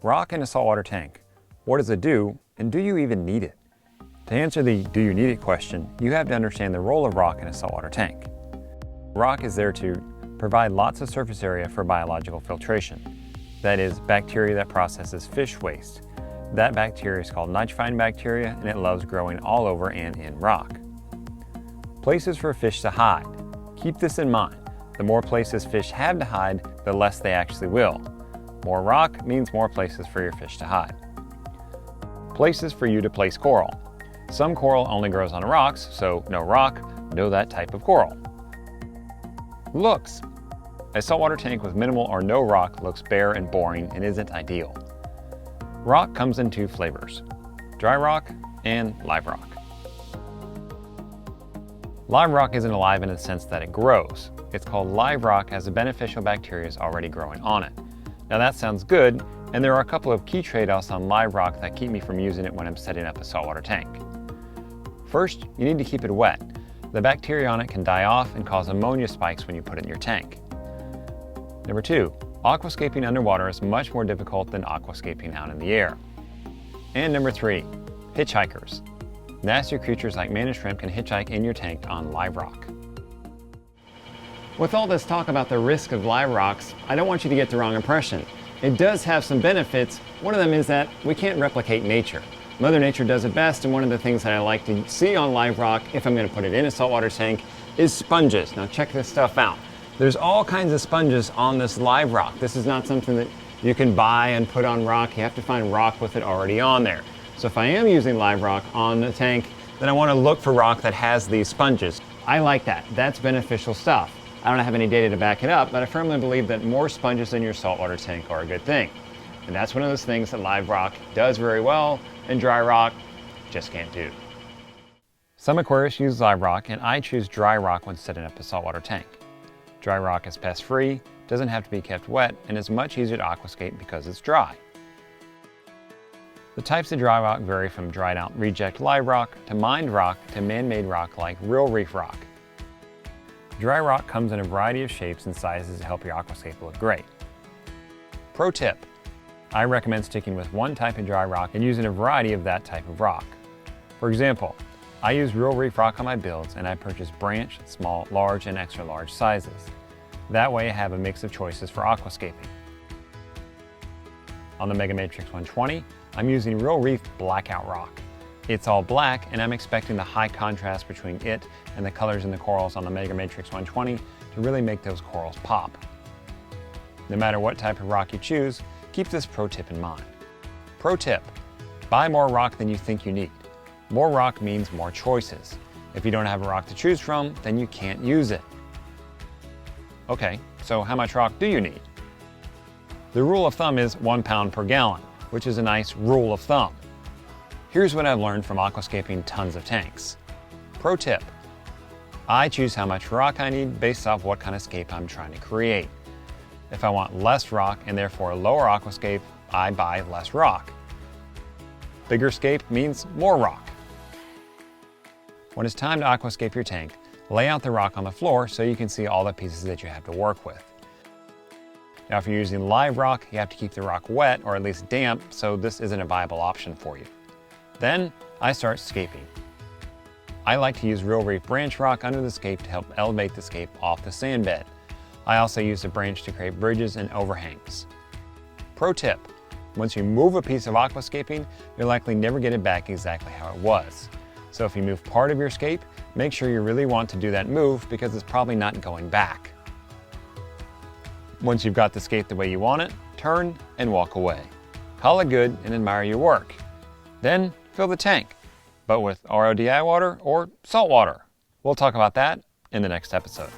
Rock in a saltwater tank. What does it do, and do you even need it? To answer the "do you need it" question, you have to understand the role of rock in a saltwater tank. Rock is there to provide lots of surface area for biological filtration. That is, bacteria that processes fish waste. That bacteria is called nitrifying bacteria, and it loves growing all over and in rock. Places for fish to hide. Keep this in mind. The more places fish have to hide, the less they actually will. More rock means more places for your fish to hide. Places for you to place coral. Some coral only grows on rocks, so no rock, no that type of coral. Looks. A saltwater tank with minimal or no rock looks bare and boring and isn't ideal. Rock comes in two flavors: dry rock and live rock. Live rock isn't alive in the sense that it grows. It's called live rock as the beneficial bacteria is already growing on it. Now that sounds good, and there are a couple of key trade-offs on live rock that keep me from using it when I'm setting up a saltwater tank. First, you need to keep it wet. The bacteria on it can die off and cause ammonia spikes when you put it in your tank. Number 2, aquascaping underwater is much more difficult than aquascaping out in the air. And number 3, hitchhikers. Nasty creatures like mantis shrimp can hitchhike in your tank on live rock. With all this talk about the risk of live rocks, I don't want you to get the wrong impression. It does have some benefits. One of them is that we can't replicate nature. Mother Nature does it best, and one of the things that I like to see on live rock, if I'm going to put it in a saltwater tank, is sponges. Now check this stuff out. There's all kinds of sponges on this live rock. This is not something that you can buy and put on rock. You have to find rock with it already on there. So if I am using live rock on the tank, then I want to look for rock that has these sponges. I like that. That's beneficial stuff. I don't have any data to back it up, but I firmly believe that more sponges in your saltwater tank are a good thing. And that's one of those things that live rock does very well, and dry rock just can't do. Some aquarists use live rock, and I choose dry rock when setting up a saltwater tank. Dry rock is pest-free, doesn't have to be kept wet, and is much easier to aquascape because it's dry. The types of dry rock vary from dried out reject live rock to mined rock to man-made rock like real reef rock. Dry rock comes in a variety of shapes and sizes to help your aquascape look great. Pro tip: I recommend sticking with one type of dry rock and using a variety of that type of rock. For example, I use real reef rock on my builds, and I purchase branch, small, large, and extra large sizes. That way I have a mix of choices for aquascaping. On the MegaMatrix 120, I'm using real reef blackout rock. It's all black, and I'm expecting the high contrast between it and the colors in the corals on the MegaMatrix 120 to really make those corals pop. No matter what type of rock you choose, keep this pro tip in mind. Pro tip: buy more rock than you think you need. More rock means more choices. If you don't have a rock to choose from, then you can't use it. Okay, so how much rock do you need? The rule of thumb is 1 pound per gallon, which is a nice rule of thumb. Here's what I've learned from aquascaping tons of tanks. Pro tip: I choose how much rock I need based off what kind of scape I'm trying to create. If I want less rock and therefore a lower aquascape, I buy less rock. Bigger scape means more rock. When it's time to aquascape your tank, lay out the rock on the floor so you can see all the pieces that you have to work with. Now if you're using live rock, you have to keep the rock wet or at least damp, so this isn't a viable option for you. Then I start scaping. I like to use real reef branch rock under the scape to help elevate the scape off the sand bed. I also use the branch to create bridges and overhangs. Pro tip: once you move a piece of aquascaping, you'll likely never get it back exactly how it was. So if you move part of your scape, make sure you really want to do that move because it's probably not going back. Once you've got the scape the way you want it, turn and walk away. Call it good and admire your work. Then fill the tank, but with RODI water or salt water. We'll talk about that in the next episode.